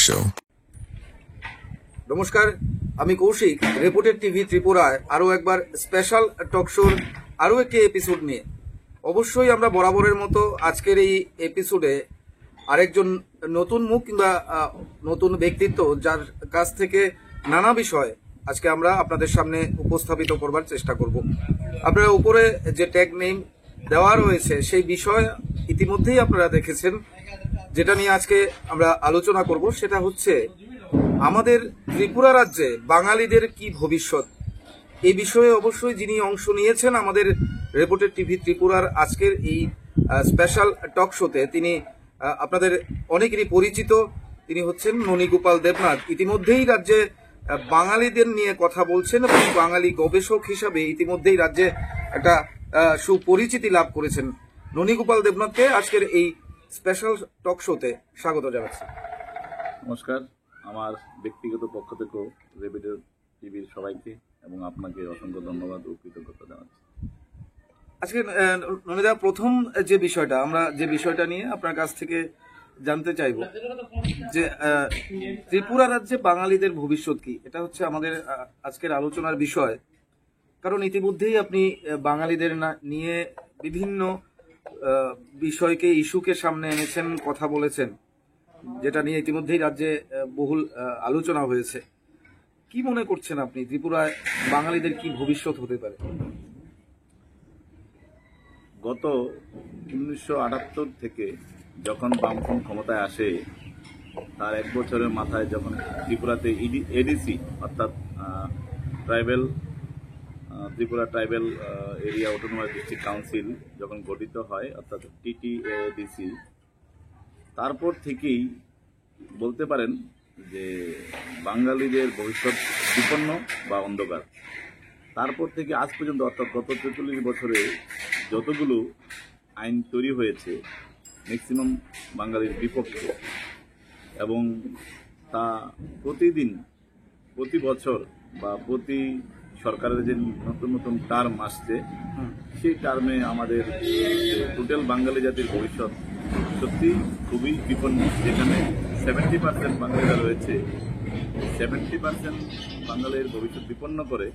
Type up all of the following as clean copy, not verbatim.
show. নমস্কার, আমি Kaushik. Reported TV ত্রিপুরায় আরও একবার স্পেশাল টক শোর আরও একটি এপিসোড নিয়ে। অবশ্যই আমরা বরাবরের মতো আজকের এই এপিসোডে আরেকজন নতুন মুখ কিংবা নতুন ব্যক্তিত্ব, যার কাছ থেকে নানা বিষয় আজকে আমরা আপনাদের সামনে উপস্থাপিত করবার চেষ্টা করব। আপনারা উপরে যে ট্যাগ নেম দেওয়া রয়েছে সেই বিষয় ইতিমধ্যেই আপনারা দেখেছেন। যেটা নিয়ে আজকে আমরা আলোচনা করব সেটা হচ্ছে আমাদের ত্রিপুরা রাজ্যে বাঙালিদের কি ভবিষ্যৎ। এই বিষয়ে অবশ্যই যিনি অংশ নিয়েছেন আমাদের রিপোর্টেড টিভি ত্রিপুরার আজকের এই স্পেশাল টক শোতে, তিনি আপনাদের অনেকেরই পরিচিত। তিনি হচ্ছেন ননীগোপাল দেবনাথ। ইতিমধ্যেই রাজ্যে বাঙালিদের নিয়ে কথা বলছেন এবং বাঙালি গবেষক হিসাবে ইতিমধ্যেই রাজ্যে একটা সুপরিচিতি লাভ করেছেন। ননীগোপাল দেবনাথকে আজকের এই স্পেশাল টক শোতে স্বাগত জানাচ্ছি। নমস্কার, আমার ব্যক্তিগত পক্ষ থেকেও রিপোর্টেড টিভির সবাইকে এবং আপনাকে অসংখ্য ধন্যবাদ ও কৃতজ্ঞতা জানাচ্ছি। আজকে ননীদা, প্রথম যে বিষয়টা নিয়ে আপনার কাছ থেকে জানতে চাইব যে ত্রিপুরা রাজ্যে বাঙালিদের ভবিষ্যৎ কি, এটা হচ্ছে আমাদের আজকের আলোচনার বিষয়। কারণ ইতিমধ্যেই আপনি বাঙালিদের নিয়ে বিভিন্ন বিষয়কে, ইস্যুকে সামনে এনেছেন, কথা বলেছেন, যেটা নিয়ে ইতিমধ্যেই রাজ্যে বহুল আলোচনা হয়েছে। কি মনে করছেন আপনি, ত্রিপুরায় বাঙালিদের কি ভবিষ্যৎ হতে পারে? গত 1978 থেকে যখন বামফ্রন্ট ক্ষমতায় আসে, তার এক বছরের মাথায় যখন ত্রিপুরাতে এডিসি অর্থাৎ Tripura tribal area autonomous district council যখন গঠিত হয়, অর্থাৎ TTADC, তারপর থেকেই বলতে পারেন যে বাঙালিদের ভবিষ্যৎ বিপন্ন বা অন্ধকার। তারপর থেকে আজ পর্যন্ত, অর্থাৎ গত 43 বছরে যতগুলো আইন তৈরি হয়েছে, ম্যাক্সিমাম বাঙালির বিপক্ষে, এবং তা প্রতিদিন, প্রতি বছর বা প্রতি সরকারের যে নতুন নতুন টার্ম আসছে, সেই টার্মে আমাদের টোটাল বাঙালি জাতির ভবিষ্যৎ সত্যি খুবই বিপন্ন। যেখানে 70% বাঙালিরা রয়েছে, 70% বাঙালির ভবিষ্যৎ বিপন্ন করে,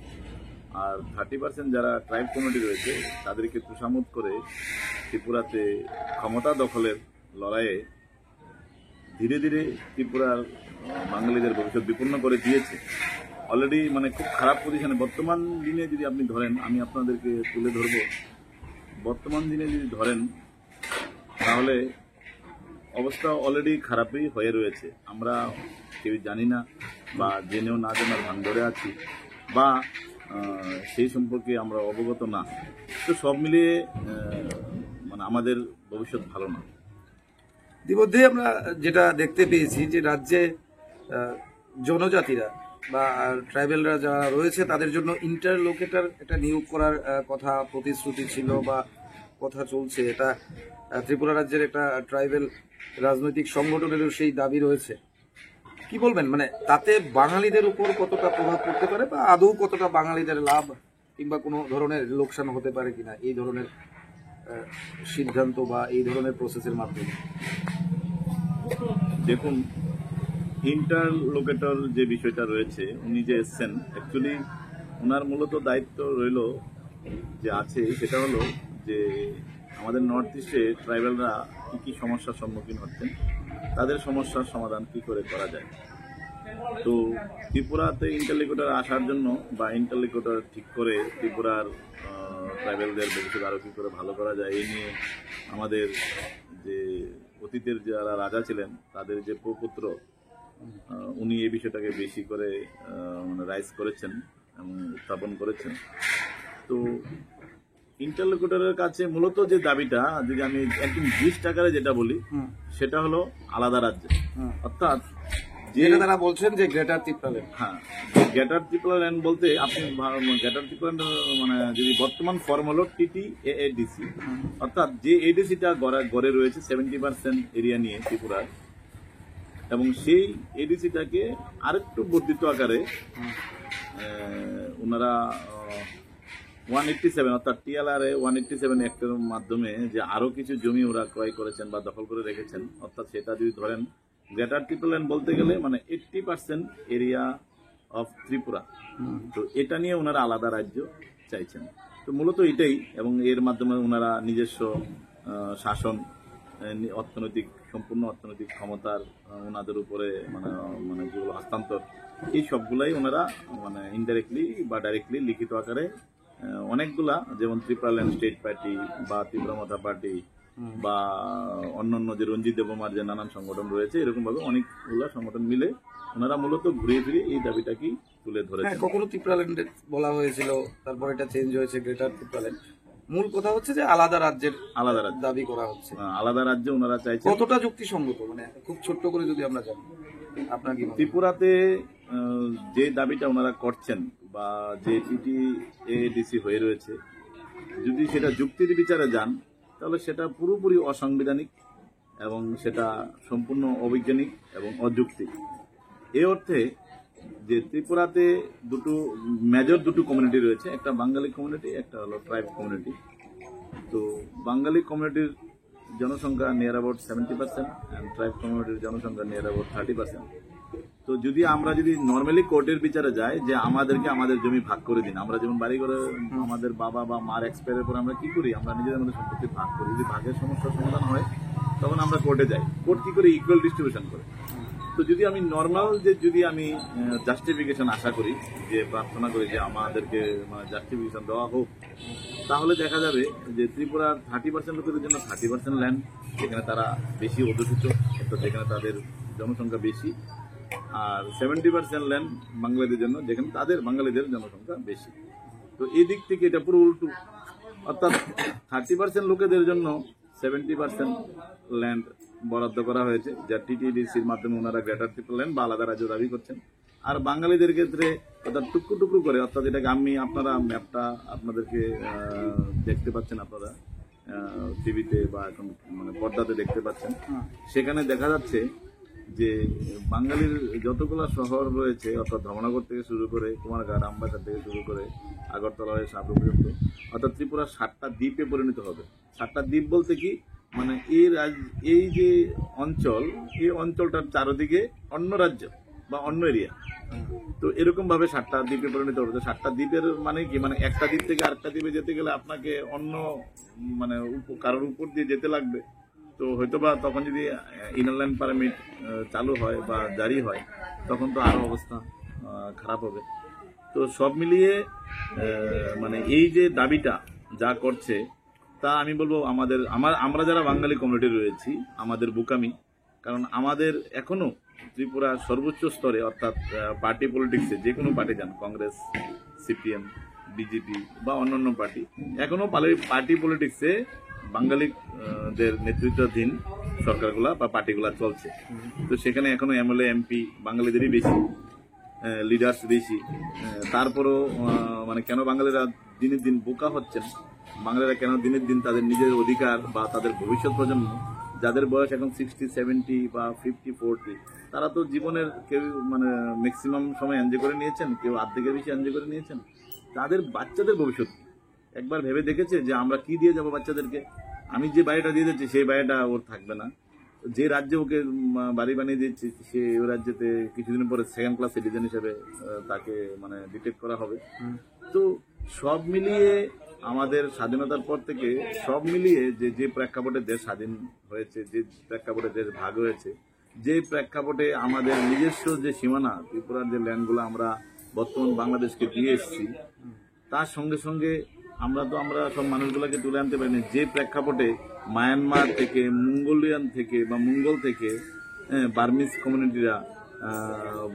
আর 30% যারা ট্রাইব কমিউনিটি রয়েছে তাদেরকে তোষামোদ করে ত্রিপুরাতে ক্ষমতা দখলের লড়াইয়ে ধীরে ধীরে ত্রিপুরার বাঙালিদের ভবিষ্যৎ বিপন্ন করে দিয়েছে। অলরেডি খুব খারাপ পজিশনে বর্তমান দিনে যদি আপনি ধরেন, আমি আপনাদেরকে তুলে ধরব, বর্তমান দিনে যদি ধরেন তাহলে অবস্থা অলরেডি খারাপই হয়ে রয়েছে। আমরা কেউ জানি না, বা জেনেও না জানার ভান ধরে আছি, বা সেই সম্পর্কে আমরা অবগত না। তো সব মিলিয়ে আমাদের ভবিষ্যৎ ভালো না। ইতিমধ্যে আমরা যেটা দেখতে পেয়েছি যে রাজ্যে জনজাতিরা বা ট্রাইবেলরা যারা রয়েছে তাদের জন্য ইন্টারলোকেটর একটা নিয়োগ করার কথা প্রতিশ্রুতি ছিল বা কথা চলছে। এটা ত্রিপুরা রাজ্যের একটা ট্রাইবেল রাজনৈতিক সংগঠনেরও সেই দাবি রয়েছে। কি বলবেন, তাতে বাঙালিদের উপর কতটা প্রভাব পড়তে পারে, বা আদৌ কতটা বাঙালিদের লাভ কিংবা কোনো ধরনের লোকসান হতে পারে কিনা এই ধরনের সিদ্ধান্ত বা এই ধরনের প্রসেসের মাধ্যমে? দেখুন, ইন্টারলোকেটর যে বিষয়টা রয়েছে, উনি যে এসছেন, অ্যাকচুয়ালি ওনার মূলত দায়িত্ব রইল যে আছে, সেটা হলো যে আমাদের নর্থ ইস্টে ট্রাইবেলরা কী কী সমস্যার সম্মুখীন হচ্ছেন, তাদের সমস্যার সমাধান কি করে করা যায়। তো ত্রিপুরাতে ইন্টারলোকেটর আসার জন্য বা ইন্টারলোকেটর ঠিক করে ত্রিপুরার ট্রাইবেলদের ভবিষ্যৎ আরও কী করে ভালো করা যায়, এই নিয়ে আমাদের যে অতীতের যারা রাজা ছিলেন তাদের যে প্রপুত্র, উনি এই বিষয়টাকে বেশি করে রাইজ করেছেন এবং উত্থাপন করেছেন। তো ইন্টারলোকেটরের কাছে মূলত যে দাবিটা, যদি আমি একদম বিশ টাকারে যেটা বলি, সেটা হলো আলাদা রাজ্য, অর্থাৎ যেটা তারা বলছেন যে গ্রেটার ত্রিপুরাল্যান্ড। হ্যাঁ, গ্রেটার ত্রিপুরাল্যান্ড বলতে আপনি গ্রেটার ত্রিপুরাল্যান্ড যদি বর্তমান ফর্ম হলো TTADC, অর্থাৎ যে এডিসিটা গড়ে রয়েছে 70% এরিয়া নিয়ে ত্রিপুরার, এবং সেই এডিসিটাকে আরেকটু বর্ধিত আকারে ওনারা 187 অর্থাৎ TLR 187 অ্যাক্টের মাধ্যমে যে আরো কিছু জমি ওরা ক্রয় করেছেন বা দখল করে রেখেছেন, অর্থাৎ সেটা যদি ধরেন গ্রেটার ত্রিপুরাল্যান্ড বলতে গেলে মানে 80% এরিয়া অফ ত্রিপুরা। তো এটা নিয়ে ওনারা আলাদা রাজ্য চাইছেন। তো মূলত এটাই, এবং এর মাধ্যমে ওনারা নিজস্ব শাসন, অর্থনৈতিক সম্পূর্ণ অর্থনৈতিক ক্ষমতার ওনাদের উপরে মানে মানে যেগুলো হস্তান্তর, এই সবগুলাই ওনারা মানে ইনডাইরেক্টলি বা ডাইরেক্টলি লিখিত আকারে অনেকগুলা, যেমন ত্রিপুরাল্যান্ড স্টেট পার্টি বা ত্রিপুরা মাতা পার্টি বা অন্যান্য যে রঞ্জিত দেবমার যে নানান সংগঠন রয়েছে, এরকম ভাবে অনেকগুলা সংগঠন মিলে ওনারা মূলত ঘুরিয়ে ফিরে এই দাবিটাকে তুলে ধরেছে। কখনো ত্রিপুরাল্যান্ড বলা হয়েছিল, তারপর এটা চেঞ্জ হয়েছে গ্রেটার ত্রিপুরাল্যান্ড। মূল কথা হচ্ছে যে আলাদা রাজ্যের আলাদা রাজ্য দাবি করা হচ্ছে। আলাদা রাজ্য ওনারা চাইছে। কতটা যুক্তিসঙ্গত, মানে খুব ছোট্ট করে যদি আমরা জানি, আপনার কি মনে হয়? ত্রিপুরাতে যে দাবিটা ওনারা করছেন বা যে টিটিএডিসি হয়ে রয়েছে, যদি সেটা যুক্তির বিচারে যান তাহলে সেটা পুরোপুরি অসাংবিধানিক এবং সেটা সম্পূর্ণ অবৈজ্ঞানিক এবং অযৌক্তিক। এই অর্থে যে ত্রিপুরাতে মেজর দুটো কমিউনিটি রয়েছে, একটা বাঙালি কমিউনিটি, একটা হলো ট্রাইব কমিউনিটি। তো বাঙালি কমিউনিটির জনসংখ্যা নিয়ার অ্যাবাউট 70% অ্যান্ড ট্রাইব কমিউনিটির জনসংখ্যা নিয়ার অ্যাবাউট 30%। তো যদি আমরা নর্মালি কোর্টের বিচারে যাই যে আমাদেরকে আমাদের জমি ভাগ করে দিন, আমরা যেমন বাড়ি করে আমাদের বাবা বা মার এক্সপায়ারের পর আমরা কি করি, আমরা নিজেদের মধ্যে সম্পত্তি ভাগ করি। যদি ভাগের সমস্যার সমাধান হয় তখন আমরা কোর্টে যাই। কোর্ট কি করে? ইকুয়াল ডিস্ট্রিবিউশন করে। তো যদি আমি নর্মাল যদি আমি জাস্টিফিকেশন আশা করি, যে প্রার্থনা করি যে আমাদেরকে জাস্টিফিকেশন দেওয়া হোক, তাহলে দেখা যাবে যে ত্রিপুরার 30% লোকেদের জন্য 30% ল্যান্ড, যেখানে তারা বেশি অধ্যুষিত, অর্থাৎ যেখানে তাদের জনসংখ্যা বেশি, আর 70% ল্যান্ড বাঙালিদের জন্য, যেখানে তাদের বাঙালিদের জনসংখ্যা বেশি। তো এই দিক থেকে এটা পুরো উল্টো, অর্থাৎ 30% লোকেদের জন্য 70% ল্যান্ড বরাদ্দ করা হয়েছে, যা টিটিডিসির মাধ্যমে ওনারা গ্রেটার ত্রিপুরাল্যান্ড বা আলাদা রাজ্য দাবি করছেন। আর বাঙালিদের ক্ষেত্রে অর্থাৎ টুকরো টুকরো করে, অর্থাৎ এটাকে আপনারা ম্যাপটা আপনাদেরকে দেখতে পাচ্ছেন, আপনারা টিভিতে বা এখন মানে পর্দাতে দেখতে পাচ্ছেন। সেখানে দেখা যাচ্ছে যে বাঙালির যতগুলা শহর রয়েছে, অর্থাৎ ধর্মনগর থেকে শুরু করে কুমারঘাট, আমবাসা থেকে শুরু করে আগরতলা হয়ে সাবরু পর্যন্ত, অর্থাৎ ত্রিপুরা 7টা দ্বীপে পরিণত হবে। 7টা দ্বীপ বলতে কি, মানে এই যে অঞ্চল, এই অঞ্চলটার চারদিকে অন্য রাজ্য বা অন্য এরিয়া। তো এরকম ভাবে 7টা দ্বীপে পরিণত হবে। 7টা দ্বীপের মানে কি, মানে একটা দ্বীপ থেকে আরেকটা দ্বীপে যেতে গেলে আপনাকে অন্য মানে কারোর উপর দিয়ে যেতে লাগবে। তো হয়তোবা তখন যদি ইনারল্যান্ড পারমিট চালু হয় বা জারি হয়, তখন তো আরো অবস্থা খারাপ হবে। তো সব মিলিয়ে মানে এই যে দাবিটা যা করছে, তা আমি বলবো আমরা যারা বাঙালি কমিউনিটি রয়েছি, আমাদের বোকামি। কারণ আমাদের এখনো ত্রিপুরার সর্বোচ্চ স্তরে, অর্থাৎ পার্টি পলিটিক্সে, যে কোনো পার্টি যান, কংগ্রেস, সিপিএম, বিজেপি বা অন্যান্য পার্টি, এখনো পার্টি পলিটিক্সে বাঙালিদের নেতৃত্বাধীন সরকারগুলা বা পার্টিগুলা চলছে। তো সেখানে এখনো এমএলএ এমপি বাঙালিদেরই বেশি, লিডার্স বেশি। তারপরও মানে কেন বাঙালিরা দিনের দিন বোকা হচ্ছেন, বাঙালিরা কেন দিনের দিন তাদের নিজের অধিকার বা তাদের ভবিষ্যৎ প্রজন্ম, যাদের বয়স এখন 60, 70 বা 50, 40, তারা তো জীবনের কেউ মানে ম্যাক্সিমাম সময় এনজয় করে নিয়েছেন, কেউ অর্ধেকের বেশি এনজয় করে নিয়েছেন। তাদের বাচ্চাদের ভবিষ্যৎ একবার ভেবে দেখেছে যে আমরা কি দিয়ে যাব বাচ্চাদেরকে? আমি যে বাড়িটা দিয়ে দিচ্ছি সেই বাড়িটা ওর থাকবে না, যে রাজ্যে ওকে বাড়ি বানিয়ে দিচ্ছি সে ওই রাজ্যেতে কিছুদিন পরে সেকেন্ড ক্লাস সিটিজেন হিসেবে তাকে মানে ডিটেক্ট করা হবে। তো সব মিলিয়ে আমাদের স্বাধীনতার পর থেকে সব মিলিয়ে যে প্রেক্ষাপটে দেশ স্বাধীন হয়েছে, যে প্রেক্ষাপটে দেশ ভাগ হয়েছে, যে প্রেক্ষাপটে আমাদের নিজস্ব যে সীমানা, ত্রিপুরার যে ল্যান্ডগুলো আমরা বর্তমান বাংলাদেশকে দিয়ে এসেছি, তার সঙ্গে সঙ্গে আমরা সব মানুষগুলোকে তুলে আনতে পারিনি। যে প্রেক্ষাপটে মায়ানমার থেকে, মঙ্গোলিয়ান থেকে বা মঙ্গল থেকে বার্মিজ কমিউনিটিরা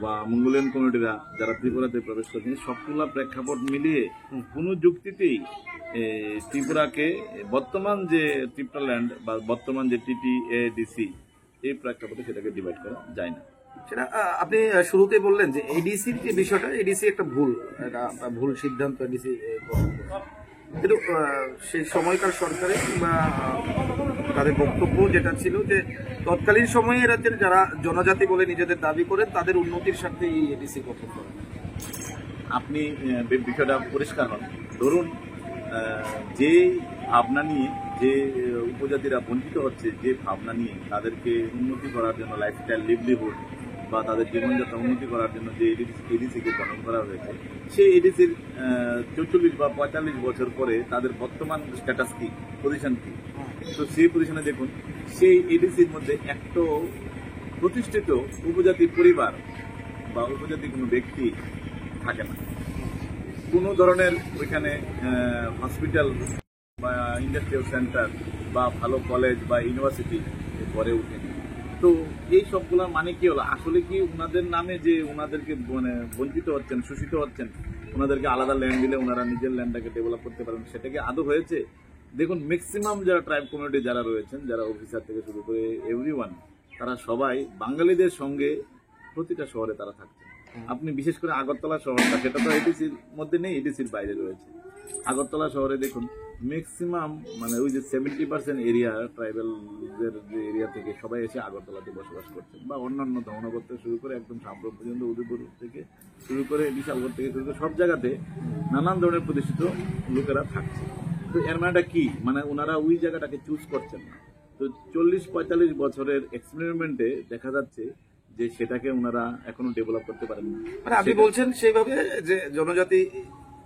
বা মঙ্গোলিয়ান কমিউনিটিরা যারা ত্রিপুরাতে প্রবেশ করেছেন, সবগুলা প্রেক্ষাপট মিলিয়ে কোনো যুক্তিতেই ত্রিপুরাকে বর্তমান যে ত্রিপুরাল্যান্ড বা বর্তমান যে টিটিএডিসি, এই প্রেক্ষাপটে সেটাকে ডিভাইড করা যায় না। সেটা আপনি শুরুতেই বললেন যে এডিসির যে বিষয়টা, এডিসি একটা ভুল সিদ্ধান্ত এডিসি, কিন্তু সেই সময়কার সরকারে বা তাদের বক্তব্য যেটা ছিল যে তৎকালীন সময়ে রাজ্যের যারা জনজাতি বলে নিজেদের দাবি করেন, তাদের উন্নতির স্বার্থে এই এডিসি গঠন করেন। আপনি বিষয়টা পরিষ্কার হন। ধরুন যে ভাবনা নিয়ে, যে উপজাতিরা বঞ্চিত হচ্ছে যে ভাবনা নিয়ে তাদেরকে উন্নতি করার জন্য লাইফস্টাইল লিভলিহুড বা তাদের জীবনযাত্রা উন্নতি করার জন্য যে এডিসিকে গঠন করা হয়েছে, সেই এডিসির 44 বা 45 বছর পরে তাদের বর্তমান স্ট্যাটাস কি, পজিশন কি, তো সেই পজিশনে দেখুন সেই এডিসির মধ্যে একটা প্রতিষ্ঠিত উপজাতি পরিবার বা উপজাতি কোনো ব্যক্তি থাকে না। কোনো ধরনের ওইখানে হসপিটাল বা ইন্ডাস্ট্রিয়াল সেন্টার বা ভালো কলেজ বা ইউনিভার্সিটি গড়ে ওঠেনি। তো এই সবগুলোর মানে কি হলো, আসলে কি ওনাদের নামে যে ওনাদেরকে মানে বঞ্চিত হচ্ছেন, শোষিত হচ্ছেন, ওনাদেরকে আলাদা ল্যান্ড দিলে ওনারা নিজের ল্যান্ডটাকে ডেভেলপ করতে পারেন, সেটা কি আদৌ হয়েছে? দেখুন ম্যাক্সিমাম যারা ট্রাইব কমিউনিটি যারা রয়েছেন, যারা অফিসার থেকে শুরু করে এভরিওয়ান, তারা সবাই বাঙালিদের সঙ্গে প্রতিটা শহরে তারা থাকছেন। আপনি বিশেষ করে আগরতলা শহরটা, সেটা তো এডিসির মধ্যে নেই, এডিসির বাইরে রয়েছে। আগরতলা শহরে দেখুন ম্যাক্সিমাম মানে ওই যে 70% এরিয়া ট্রাইবেলদের যে এরিয়া থেকে সবাই এসে আগরতলাতে বসবাস করছেন, বা অন্যান্য ধর্মনগর থেকে শুরু করে একদম সাম্প্রম পর্যন্ত উদয়পুর থেকে শুরু করে বিশালগড় থেকে শুরু করে সব জায়গাতে নানান ধরনের প্রতিষ্ঠিত লোকেরা থাকছে। তো এর মানেটা কি, মানে ওনারা ওই জায়গাটাকে চুজ করছেন না। তো 40-45 বছরের এক্সপেরিমেন্টে দেখা যাচ্ছে যে সেটাকে ওনারা এখনো ডেভেলপ করতে পারেন না। মানে আপনি বলছেন সেইভাবে যে জনজাতি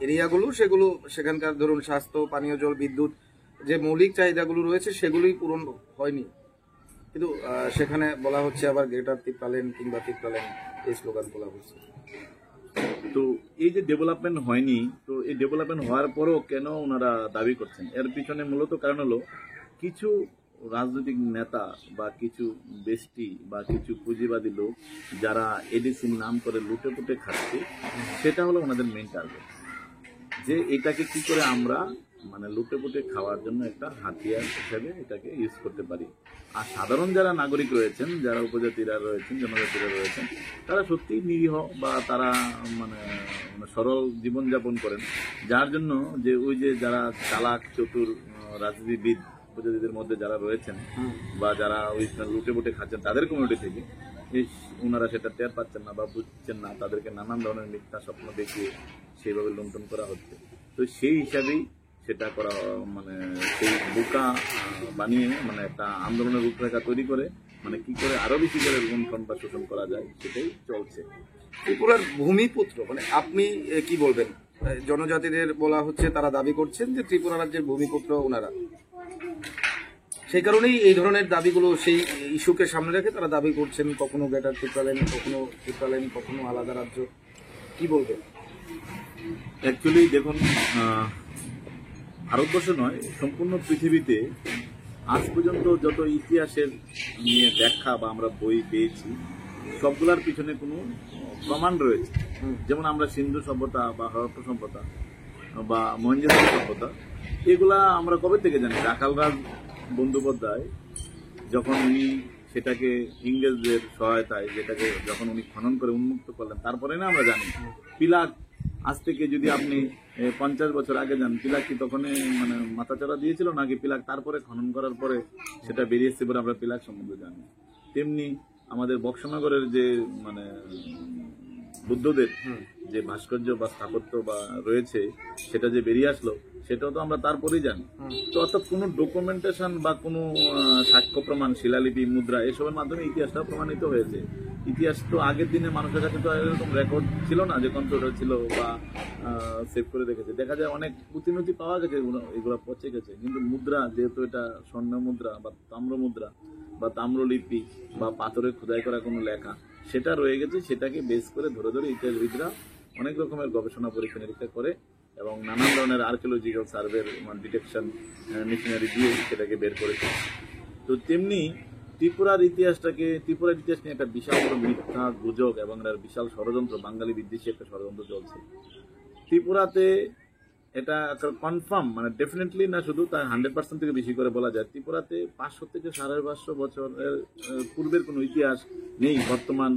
এরিয়াগুলো সেগুলো সেখানকার ধরুন স্বাস্থ্য, পানীয় জল, বিদ্যুৎ যে মৌলিক চাহিদাগুলো রয়েছে সেগুলোই পূরণ হয়নি, কিন্তু সেখানে বলা হচ্ছে আবার গ্রেটার তিপ্রালেন কিংবা তিপ্রালেন এই স্লোগান বলা হচ্ছে। তো এই যে ডেভেলপমেন্ট হয়নি, তো এই ডেভেলপমেন্ট হওয়ার পরও কেন ওনারা দাবি করছেন, এর পিছনে মূলত কারণ হলো কিছু রাজনৈতিক নেতা বা কিছু বেস্টি বা কিছু পুঁজিবাদী লোক যারা এডিসির নাম করে লুটে পুটে খাচ্ছে, সেটা হলো ওনাদের মেইন টার্গেট, যে এটাকে কি করে আমরা মানে লুটে পুটে খাওয়ার জন্য একটা হাতিয়ার হিসাবে এটাকে ইউজ করতে পারি। আর সাধারণ যারা নাগরিক রয়েছেন, যারা উপজাতিরা রয়েছেন, জনজাতিরা রয়েছেন, তারা সত্যিই নিরীহ বা তারা মানে সরল জীবনযাপন করেন, যার জন্য যে ওই যে যারা চালাক চতুর রাজনীতিবিদ উপজাতিদের মধ্যে যারা রয়েছেন বা যারা ওই লুটে বুটে খাচ্ছেন তাদের কমিউনিটি থেকে ওনারা সেটা টের পাচ্ছেন না বা বুঝছেন না, তাদেরকে নানান ধরনের মিথ্যা স্বপ্ন দেখিয়ে সেইভাবে লুণ্ঠন করা হচ্ছে। তো সেই হিসাবেই সেটা করা, মানে সেই বোকা বানিয়ে মানে একটা আন্দোলনের রূপরেখা তৈরি করে মানে কি করে আরো বেশি করে লুণ্ঠন বা শোষণ করা যায় সেটাই চলছে। ত্রিপুরার ভূমিপুত্র মানে আপনি কি বলবেন? জনজাতিদের বলা হচ্ছে, তারা দাবি করছেন যে ত্রিপুরা রাজ্যের ভূমিপুত্র ওনারা, সেই কারণেই এই ধরনের দাবিগুলো সেই ইস্যুকে সামনে রেখে তারা দাবি করছেন কখনো গ্রেটার ত্রিপুরালেন, কখনো ত্রিপুরালেন, কখনো আলাদা রাজ্য। কি বলবেন? অ্যাকচুয়ালি দেখুন, ভারতবর্ষ নয় সম্পূর্ণ পৃথিবীতে আজ পর্যন্ত যত ইতিহাসের নিয়ে ব্যাখ্যা বা আমরা বই পেয়েছি সবগুলার পিছনে কোনো প্রমাণ রয়েছে। যেমন আমরা সিন্ধু সভ্যতা বা হরপ্পা সভ্যতা বা মহেঞ্জোদারো সভ্যতা, এগুলা আমরা কবে থেকে জানি? রাখালরাজ বন্দ্যোপাধ্যায় যখন উনি সেটাকে ইংরেজদের সহায়তায় যেটাকে যখন উনি খনন করে উন্মুক্ত করলেন, তারপরে না আমরা জানি। পিলাক আজ থেকে যদি আপনি 50 বছর আগে যান, পিলাক কি তখন মানে মাথাচাড়া দিয়েছিল নাকি পিলাক তারপরে খনন করার পরে সেটা বেরিয়ে এসছে বলে আমরা পিলাক সম্বন্ধে জানি? তেমনি আমাদের বক্সনগরের যে মানে বুদ্ধদের যে ভাস্কর্য বা স্থাপত্য বা রয়েছে সেটা যে বেরিয়ে আসলো সেটাও তো আমরা তারপরেই জানি। তো অর্থাৎ কোনো ডকুমেন্টেশন বা কোনো সাক্ষ্য প্রমাণ, শিলালিপি, মুদ্রা এসবের মাধ্যমে ইতিহাসটা প্রমাণিত হয়েছে। ইতিহাস তো আগের দিনে মানুষের কাছে তো এরকম রেকর্ড ছিল না যে কম্পিউটার ছিল বা সেভ করে রেখেছে। দেখা যায় অনেক পুঁথিনথি পাওয়া গেছে, এগুলো পচে গেছে, কিন্তু মুদ্রা যেহেতু এটা স্বর্ণ মুদ্রা বা তাম্র মুদ্রা বা তাম্রলিপি বা পাথরে খোদাই করা কোনো লেখা সেটা রয়ে গেছে, সেটাকে বেস করে ধরে ধরে ইতিহাসবিদরা অনেক রকমের গবেষণা পরীক্ষা নিরীক্ষা করে এবং নানান ধরনের আর্কিওলজিক্যাল সার্ভের ডিটেকশন মেশিনারি দিয়ে সেটাকে বের করেছে। তো তেমনি ত্রিপুরার ইতিহাস নিয়ে একটা বিশাল বড় মিথ্যা গুজব এবং একটা বিশাল ষড়যন্ত্র, বাঙালি বিদ্বেষী একটা ষড়যন্ত্র চলছে ত্রিপুরাতে। এটা কনফার্ম মানে ডেফিনেটলি না, শুধু তার 100% থেকে বেশি করে বলা যায় ত্রিপুরাতে 500 থেকে 550 বছরের পূর্বের কোনো ইতিহাস নেই। বর্তমান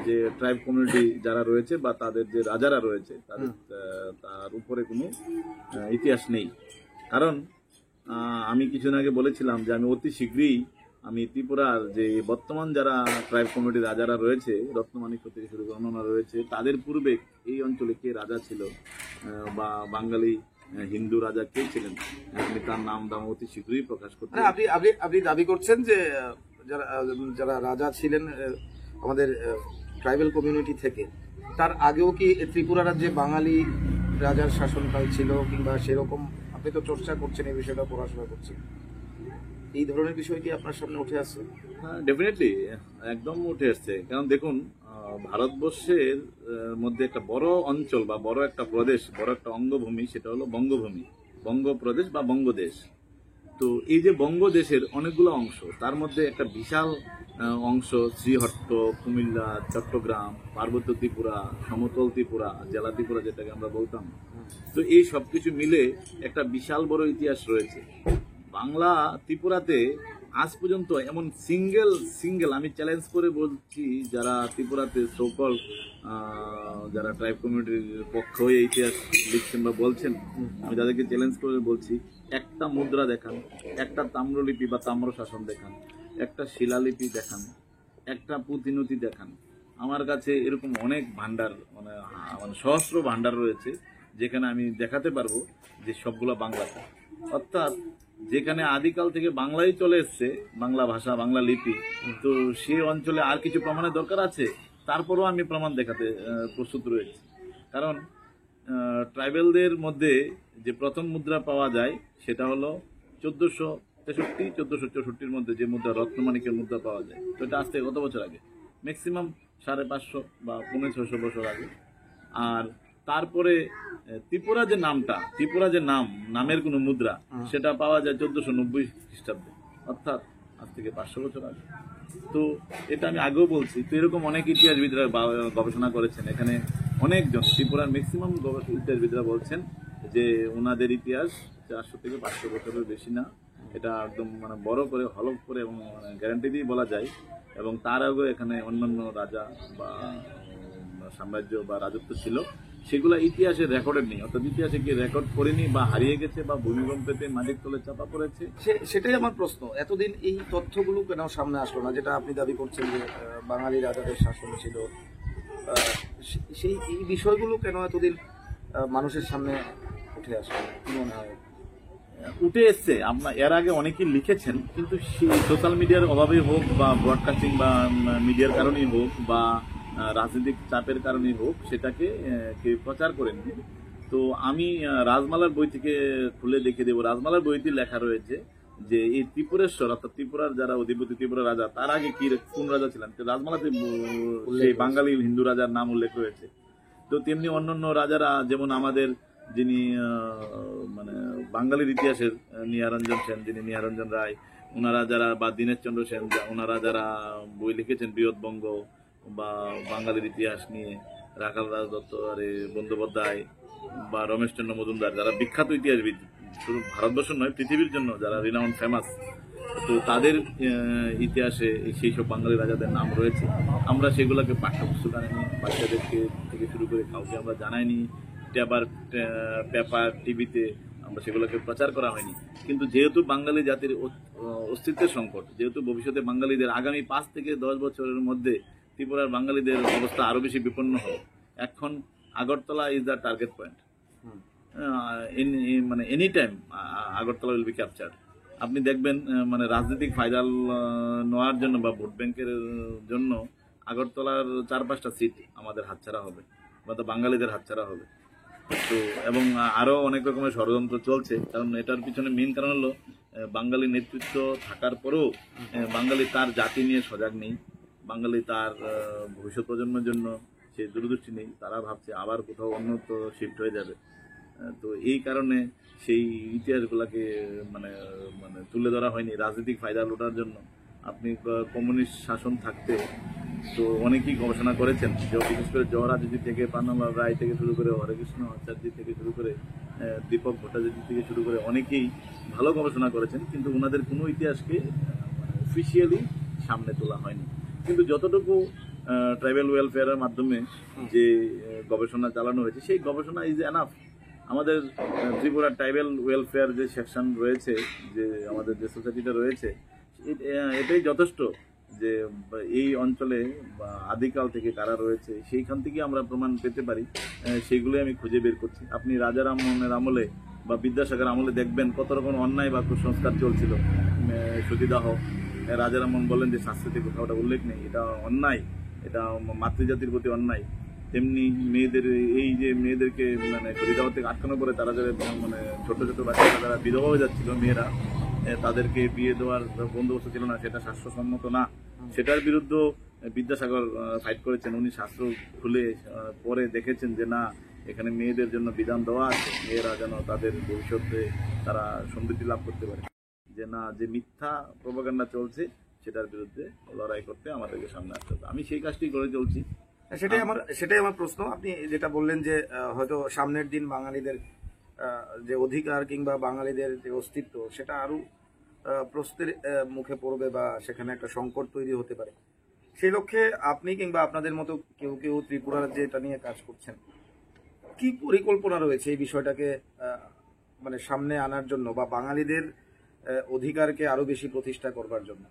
যে ট্রাইব কমিউনিটি যারা রয়েছে বা তাদের যে রাজারা রয়েছে তার উপরে কোনো ইতিহাস নেই। কারণ আমি কিছুদিন আগে বলেছিলাম যে আমি অতি শীঘ্রই আমি ত্রিপুরার যে বর্তমান যারা ট্রাইব কমিউনিটির রাজারা রয়েছে, রত্নমাণিক্য থেকে শুরু করে অন্যান্য রয়েছে, তাদের পূর্বে এই অঞ্চলে কে রাজা ছিল বা বাঙালি হিন্দু রাজা কে ছিলেন, আপনি তার নাম দাম অতি শীঘ্রই প্রকাশ করতে মানে আপনি আপনি আপনি দাবি করছেন যে যারা যারা রাজা ছিলেন আমাদের ট্রাইবাল কমিউনিটি থেকে, তার আগেও কি ত্রিপুরা রাজ্যে বাঙালি রাজার শাসনকাল ছিল কিংবা সেরকম? আপনি তো চর্চা করছেন এই বিষয়টা, পড়াশোনা করছেন, এই ধরনের বিষয় কি আপনার সামনে উঠে আসছে? হ্যাঁ, ডেফিনেটলি একদম উঠে আসছে। কারণ দেখুন, ভারতবর্ষের মধ্যে একটা বড় অঞ্চল বা বড় একটা প্রদেশ, বড় একটা অঙ্গভূমি, সেটা হলো বঙ্গভূমি, বঙ্গপ্রদেশ বা বঙ্গদেশ। তো এই যে বঙ্গদেশের অনেকগুলো অংশ, তার মধ্যে একটা বিশাল অংশ শ্রীহট্ট, কুমিল্লা, চট্টগ্রাম, পার্বত্য ত্রিপুরা, সমতল ত্রিপুরা, জেলা ত্রিপুরা যেটাকে আমরা বলতাম। তো এই সবকিছু মিলে একটা বিশাল বড় ইতিহাস রয়েছে। বাংলা ত্রিপুরাতে আজ পর্যন্ত এমন সিঙ্গেল আমি চ্যালেঞ্জ করে বলছি, যারা ত্রিপুরাতে সোকল যারা ট্রাইব কমিউনিটির পক্ষ হয়ে ইতিহাস লিখছেন বা বলছেন, আমি তাদেরকে চ্যালেঞ্জ করে বলছি, একটা মুদ্রা দেখান, একটা তাম্রলিপি বা তাম্র শাসন দেখান, একটা শিলালিপি দেখান, একটা পুঁথিনথি দেখান। আমার কাছে এরকম অনেক ভান্ডার, মানে সহস্র ভান্ডার রয়েছে, যেখানে আমি দেখাতে পারবো যে সবগুলো বাংলাতে। অর্থাৎ যেখানে আদিকাল থেকে বাংলাই চলে এসছে, বাংলা ভাষা, বাংলা লিপি, তো সে অঞ্চলে আর কিছু প্রমাণের দরকার আছে? তারপরেও আমি প্রমাণ দেখাতে প্রস্তুত রয়েছি। কারণ ট্রাইবেলদের মধ্যে যে প্রথম মুদ্রা পাওয়া যায় সেটা হলো 1463-1464 মধ্যে যে মুদ্রা, রত্নমাণিকের মুদ্রা পাওয়া যায়। তো এটা আজ থেকে কত বছর আগে? ম্যাক্সিমাম 550 বা 650 বছর আগে। আর তারপরে ত্রিপুরা যে নামটা, ত্রিপুরা যে নামের কোনো মুদ্রা, সেটা পাওয়া যায় 1490 খ্রিস্টাব্দে, অর্থাৎ আজ থেকে 500 বছর আগে। তো এটা আমি আগেও বলছি। তো এরকম অনেক ইতিহাসবিদরা গবেষণা করেছেন। এখানে অনেকজন ত্রিপুরার ম্যাক্সিমাম ইতিহাসবিদরা বলছেন যে ওনাদের ইতিহাস 400 থেকে 500 বছরের বেশি না। এটা একদম মানে বড় করে, হলফ করে এবং গ্যারান্টি দিয়ে বলা যায়। এবং তার আগেও এখানে অন্যান্য রাজা বা সাম্রাজ্য বা রাজত্ব ছিল, সেগুলো ইতিহাসে রেকর্ডেড নেই। অর্থাৎ ইতিহাসে কি রেকর্ড করেনি বা হারিয়ে গেছে বা ভূমিকম্পেতে মাটির তলে চাপা পড়েছে। সেটাই আমার প্রশ্ন, এতদিন এই তথ্যগুলো কেন সামনে আসলো না, যেটা আপনি দাবি করছেন যে বাঙালি রাজাদের শাসন ছিল? সেই এই বিষয়গুলো কেন এতদিন মানুষের সামনে উঠে আসলো, কি মনে হয়? উঠে এসছে, আপনার এর আগে অনেকেই লিখেছেন, কিন্তু সোশ্যাল মিডিয়ার অভাবেই হোক বা ব্রডকাস্টিং বা মিডিয়ার কারণেই হোক বা রাজনৈতিক চাপের কারণেই হোক, সেটাকে কেউ প্রচার করেননি। তো আমি রাজমালার বই থেকে খুলে দেখে দেবো। রাজমালার বইতে লেখা রয়েছে যে এই ত্রিপুরেশ্বর, অর্থাৎ ত্রিপুরার যারা অধিপতি, ত্রিপুরা রাজা, তার আগে কি কোন রাজা ছিলেন, রাজমালাতে সেই বাঙালি হিন্দু রাজার নাম উল্লেখ রয়েছে। তো তেমনি অন্যান্য রাজারা, যেমন আমাদের যিনি মানে বাঙালির ইতিহাসের নিহারঞ্জন সেন, যিনি নিহারঞ্জন রায়, ওনারা যারা, বা দীনেশচন্দ্র সেন, ওনারা যারা বই লিখেছেন বৃহৎবঙ্গ বা বাঙালির ইতিহাস নিয়ে, রাখাল রাজ দত্ত, বন্দ্যোপাধ্যায় বা রমেশচন্দ্র মজুমদার, যারা বিখ্যাত ইতিহাসবিদ, শুধু ভারতবর্ষ নয় পৃথিবীর জন্য যারা রিনাউন্ড ফেমাস, তো তাদের ইতিহাসে সেই সব বাঙালি রাজাদের নাম রয়েছে। আমরা সেগুলোকে পাঠ্যপুস্তক আনিনি, বাচ্চাদেরকে থেকে শুরু করে কাউকে আমরা জানাইনি, পেপার টিভিতে আমরা সেগুলোকে প্রচার করা হয়নি। কিন্তু যেহেতু বাঙালি জাতির অস্তিত্বের সংকট, যেহেতু ভবিষ্যতে বাঙালিদের আগামী 5 থেকে 10 বছরের মধ্যে ত্রিপুরার বাঙালিদের অবস্থা আরো বেশি বিপন্ন হবে, এখন Agartala is the target point. মানে any time Agartala will be captured. আপনি দেখবেন মানে রাজনৈতিক ফায়দা নেওয়ার জন্য বা ভোট ব্যাংকের জন্য আগরতলার 4-5টা সিট আমাদের হাতছাড়া হবে, বা তো বাঙালিদের হাতছাড়া হবে। তো এবং আরো অনেক রকমের ষড়যন্ত্র চলছে। কারণ এটার পিছনে মেইন কারণ হলো বাঙালি নেতৃত্ব থাকার পরেও বাঙালি তার জাতি নিয়ে সজাগ নেই, বাঙালি তার ভবিষ্যৎ প্রজন্মের জন্য সে দূরদৃষ্টি নেই। তারা ভাবছে আবার কোথাও অন্যত্র শিফট হয়ে যাবে। তো এই কারণে সেই ইতিহাসগুলোকে মানে মানে তুলে ধরা হয়নি রাজনৈতিক ফায়দা লোটার জন্য। আপনি কমিউনিস্ট শাসন থাকতে তো অনেকেই গবেষণা করেছেন, বিশেষ করে জহরাজজি থেকে, পান্নালাল রায় থেকে শুরু করে, হরেকৃষ্ণ আচার্য থেকে শুরু করে, দীপক ভট্টাচার্য থেকে শুরু করে অনেকেই ভালো গবেষণা করেছেন, কিন্তু ওনাদের কোনো ইতিহাসকে অফিসিয়ালি সামনে তোলা হয়নি। কিন্তু যতটুকু ট্রাইবাল ওয়েলফেয়ারের মাধ্যমে যে গবেষণা চালানো হয়েছে, সেই গবেষণা ইজ এনাফ। আমাদের ত্রিপুরা ট্রাইবাল ওয়েলফেয়ার যে সেকশন রয়েছে, যে আমাদের যে সোসাইটিটা রয়েছে, এটাই যথেষ্ট যে এই অঞ্চলে আদিকাল থেকে কারা রয়েছে, সেইখান থেকে আমরা প্রমাণ পেতে পারি, সেইগুলোই আমি খুঁজে বের করছি। আপনি রাজারামমোহনের আমলে বা বিদ্যাসাগর আমলে দেখবেন কত রকম অন্যায় বা কুসংস্কার চলছিল, সতীদাহ। রাজারামমোহন বলেন যে শাস্ত্রে কোথাও ওটা উল্লেখ নেই, এটা অন্যায়, এটা মাতৃজাতির প্রতি অন্যায়। তেমনি মেয়েদের, এই যে মেয়েদেরকে মানে সতীদাহ থেকে আটকানোর পরে তারা যারা মানে ছোট ছোট বাচ্চারা যারা বিধবা হয়ে যাচ্ছিল মেয়েরা, তাদেরকে বিয়ে দেওয়ার বন্দোবস্ত ছিল না, সেটা স্বাস্থ্যসম্মত না, সেটার বিরুদ্ধে বিদ্যাসাগর ফাইট করেছেন। উনি শাস্ত্র খুলে পরে দেখেছেন যে না, এখানে মেয়েদের জন্য বিধান দেওয়া আছে, মেয়েরা যেন তাদের ভবিষ্যতে তারা সমৃদ্ধি লাভ করতে পারে, যে না, যে মিথ্যা প্রপাগান্ডা চলছে সেটার বিরুদ্ধে লড়াই করতে আমাদেরকে সামনে আসতে হবে। আমি সেই কাজটি করে চলছি। সেটাই আমার প্রশ্ন। আপনি যেটা বললেন যে হয়তো সামনের দিন বাঙালিদের যে অধিকার কিংবা বাঙালিদের যে অস্তিত্ব সেটা আরো প্রশ্নের মুখে পড়বে বা সেখানে একটা সংকট তৈরি হতে পারে, সেই লক্ষ্যে আপনি কিংবা আপনাদের মতো কেউ কেউ ত্রিপুরার যে এটা নিয়ে কাজ করছেন, কি পরিকল্পনা রয়েছে এই বিষয়টাকে মানে সামনে আনার জন্য বা বাঙালিদের অধিকারকে আরো বেশি প্রতিষ্ঠা করবার জন্য?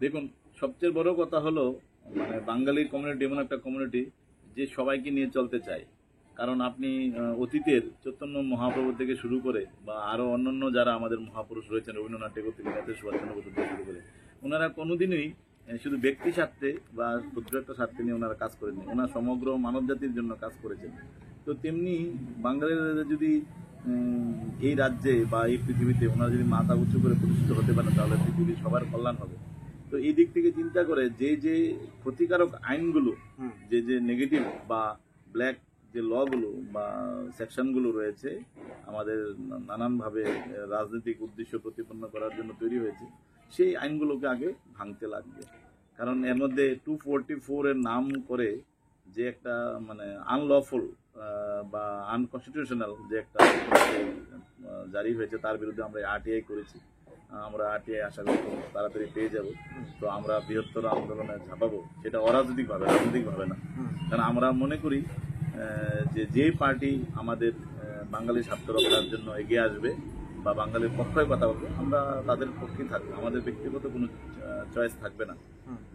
দেখুন, সবচেয়ে বড় কথা হলো মানে বাঙালির কমিউনিটি এমন একটা কমিউনিটি যে সবাইকে নিয়ে চলতে চায়। কারণ আপনি অতীতের চৈতন্য মহাপ্রভু থেকে শুরু করে বা আরো অন্যান্য যারা আমাদের মহাপুরুষ রয়েছেন, রবীন্দ্রনাথ ঠাকুর থেকে নেতাজি সুভাষচন্দ্র বসু থেকে শুরু করে, ওনারা কোনোদিনই শুধু ব্যক্তি স্বার্থে বা ক্ষুদ্র একটা স্বার্থে নিয়ে ওনারা কাজ করেননি, ওনারা সমগ্র মানব জাতির জন্য কাজ করেছেন। তো তেমনি বাঙালিরা যদি এই রাজ্যে বা এই পৃথিবীতে ওনারা যদি মাথা উঁচু করে প্রতিষ্ঠিত হতে পারেন, তাহলে পৃথিবীর সবার কল্যাণ হবে। তো এই দিক থেকে চিন্তা করে যে যে ক্ষতিকারক আইনগুলো, যে যে নেগেটিভ বা ব্ল্যাক যে লগুলো বা সেকশনগুলো রয়েছে, আমাদের নানানভাবে রাজনৈতিক উদ্দেশ্য প্রতিপন্ন করার জন্য তৈরি হয়েছে, সেই আইনগুলোকে আগে ভাঙতে লাগবে। কারণ এর মধ্যে 244 এর নাম করে যে একটা মানে আনলফুল বা আনকনস্টিটিউশনাল যে একটা জারি হয়েছে, তার বিরুদ্ধে আমরা আরটিআই করেছি। আমরা আরটিআই আশা করি খুব তাড়াতাড়ি পেয়ে যাব। তো আমরা বৃহত্তর আন্দোলনে ঝাঁপাবো, সেটা অরাজনৈতিকভাবে, রাজনৈতিকভাবে না। কারণ আমরা মনে করি যে যে পার্টি আমাদের বাঙালি স্বার্থ রক্ষার জন্য এগিয়ে আসবে বা বাঙালির পক্ষে কথা বলবে, আমরা তাদের পক্ষেই থাকবো। আমাদের ব্যক্তিগত কোনো চয়েস থাকবে না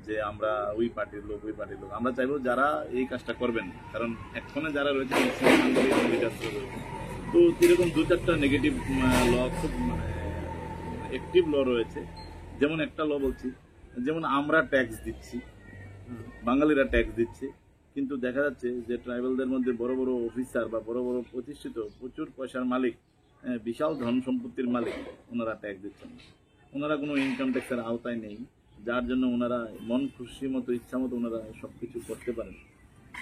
যে আমরা ওই পার্টির লোক, ওই পার্টির লোক। আমরা চাইবো যারা এই কাজটা করবেন, কারণ এক্ষণে যারা রয়েছে তো এরকম দু চারটা নেগেটিভ ল, খুব মানে অ্যাক্টিভ ল রয়েছে। যেমন একটা ল বলছি, যেমন আমরা ট্যাক্স দিচ্ছি, বাঙালিরা ট্যাক্স দিচ্ছে, কিন্তু দেখা যাচ্ছে যে ট্রাইবালদের মধ্যে বড় বড় অফিসার বা বড় বড় প্রতিষ্ঠিত প্রচুর পয়সার মালিক, বিশাল ধন সম্পত্তির মালিক, ওনারা ট্যাক্স দিচ্ছেন না। ওনারা কোনো ইনকাম ট্যাক্সের আওতায় নেই, যার জন্য ওনারা মন খুশি মতো, ইচ্ছা মতো ওনারা সব কিছু করতে পারেন।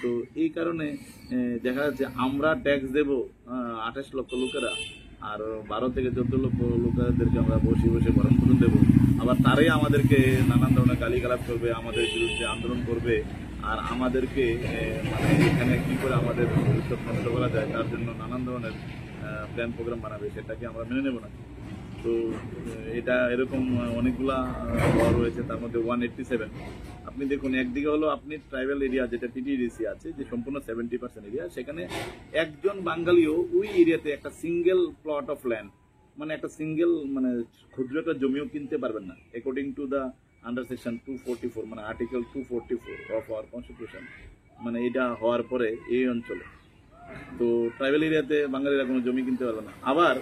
তো এই কারণে দেখা যাচ্ছে আমরা ট্যাক্স দেব 28 লক্ষ লোকেরা, আর 12 থেকে 14 লক্ষ লোকেদেরকে আমরা বসে বসে ভরণ পোষণ দেবো। আবার তারাই আমাদেরকে নানান ধরনের গালিগালাজ করবে, আমাদের বিরুদ্ধে আন্দোলন করবে, আর আমাদেরকে মানে এখানে কি করে আমাদের ভবিষ্যৎ নষ্ট করা যায় তার জন্য নানান ধরনের প্ল্যান প্রোগ্রাম বানাবে, সেটাকে আমরা মেনে নেব না। তো এটা এরকম অনেকগুলা ল রয়েছে, তার মধ্যে 187। আপনি দেখুন, একদিকে হলো আপনি ট্রাইবাল এরিয়া যেটা টিটিডিসি আছে, যে সম্পূর্ণ 70% এরিয়া, সেখানে একজন বাঙালিও ওই এরিয়াতে একটা সিঙ্গেল প্লট অফ ল্যান্ড, মানে একটা সিঙ্গেল মানে ক্ষুদ্র একটা জমিও কিনতে পারবেন না, according to the under section 244, মানে আর্টিকেল 244 অফ আওয়ার কনস্টিটিউশন। মানে এটা হওয়ার পরে এই অঞ্চলে তো ট্রাইবাল এরিয়াতে বাঙালিরা কোনো জমি কিনতে পারবে না। আবার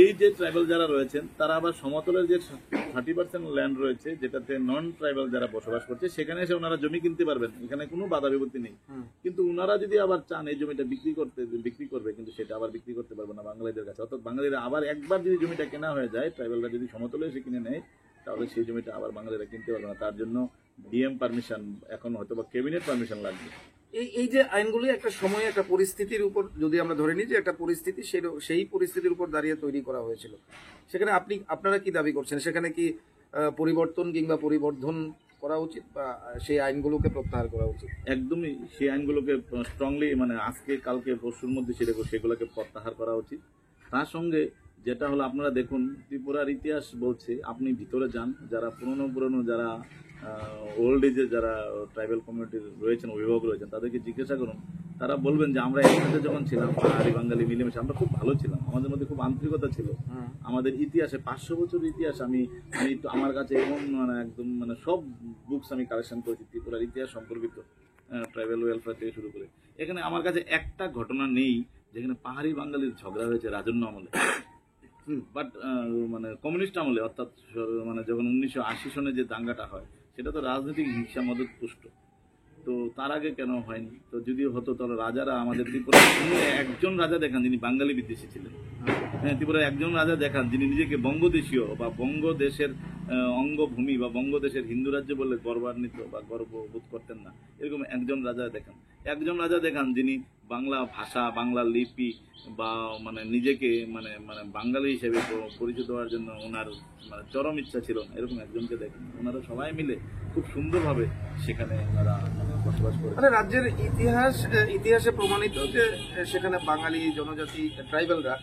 এই যে ট্রাইবাল যারা রয়েছেন, তারা আবার সমতলের যে 30% ল্যান্ড রয়েছে, যেটাতে নন ট্রাইবাল যারা বসবাস করছে, সেখানে এসে ওনারা জমি কিনতে পারবেন, এখানে কোনো বাধা বিপত্তি নেই। কিন্তু ওনারা যদি আবার চান এই জমিটা বিক্রি করবে, কিন্তু সেটা আবার বিক্রি করতে পারবে না বাঙালিদের কাছে। অর্থাৎ বাঙালিরা আবার একবার যদি জমিটা কেনা হয়ে যায়, ট্রাইবালরা যদি সমতলে এসে কিনে নেয়, তাহলে সেই জমিটা আবার বাঙালিরা কিনতে পারবে না। তার জন্য ডিএম পারমিশন, এখন হয়তো বা ক্যাবিনেট পারমিশন লাগবে। এই যে আইনগুলি একটা সময় একটা পরিস্থিতির উপর, যদি আমরা ধরে নিই যে একটা পরিস্থিতি, সেই পরিস্থিতির উপর দাঁড়িয়ে তৈরি করা হয়েছিল, সেখানে আপনারা কি দাবি করছেন? সেখানে কি পরিবর্তন কিংবা পরিবর্ধন করা উচিত বা সেই আইনগুলোকে প্রত্যাহার করা উচিত? একদমই সেই আইনগুলোকে স্ট্রংলি, মানে আজকে কালকে পরশুর মধ্যে সেগুলোকে প্রত্যাহার করা উচিত। তার সঙ্গে যেটা হলো, আপনারা দেখুন ত্রিপুরার ইতিহাস বলছে, আপনি ভিতরে যান, যারা পুরনো যারা ওল্ড এজে যারা ট্রাইবাল কমিউনিটির রয়েছেন, অভিভাবক রয়েছেন, তাদেরকে জিজ্ঞাসা করুন তারা বলবেন যে আমরা একসাথে যখন ছিলাম পাহাড়ি বাঙালি মিলেমিশে আমরা খুব ভালো ছিলাম, আমাদের মধ্যে খুব আন্তরিকতা ছিল। আমাদের ইতিহাসে 500 বছর ইতিহাস আমি আমি তো আমার কাছে এমন মানে একদম মানে সব বুকস আমি কালেকশন করেছি ত্রিপুরার ইতিহাস সম্পর্কিত, ট্রাইবাল ওয়েলফেয়ার থেকে শুরু করে। এখানে আমার কাছে একটা ঘটনা নেই যেখানে পাহাড়ি বাঙালির ঝগড়া হয়েছে রাজন্য আমলে, বাট মানে কমিউনিস্ট আমলে, অর্থাৎ মানে যখন 1980 সনে যে দাঙ্গাটা হয় সেটা তো রাজনৈতিক হিংসা মদত পুষ্ট। তো তার আগে কেন হয়নি? তো যদি হতো তাহলে রাজারা আমাদের ত্রিপুরার কোনো একজন রাজা দেখান যিনি বাঙালি বিদ্বেষী ছিলেন। হ্যাঁ, ত্রিপুরার একজন রাজা দেখান যিনি নিজেকে বঙ্গদেশীয় বা বঙ্গদেশের অঙ্গভূমি বা বঙ্গদেশের হিন্দু রাজ্য বলে গর্বান্বিত বা গর্ববোধ করতেন না, এরকম একজন রাজা দেখান। একজন রাজা দেখান যিনি বাংলা ভাষা, বাংলা লিপি বা মানে নিজেকে মানে মানে বাঙালি হিসেবে পরিচিত হওয়ার জন্য ওনার মানে চরম ইচ্ছা ছিল না, এরকম একজনকে দেখেন। ওনারা সবাই মিলে খুব সুন্দরভাবে সেখানে ওনারা বসবাস করে। মানে রাজ্যের ইতিহাসে প্রমাণিত যে সেখানে বাঙালি জনজাতি ট্রাইবালরা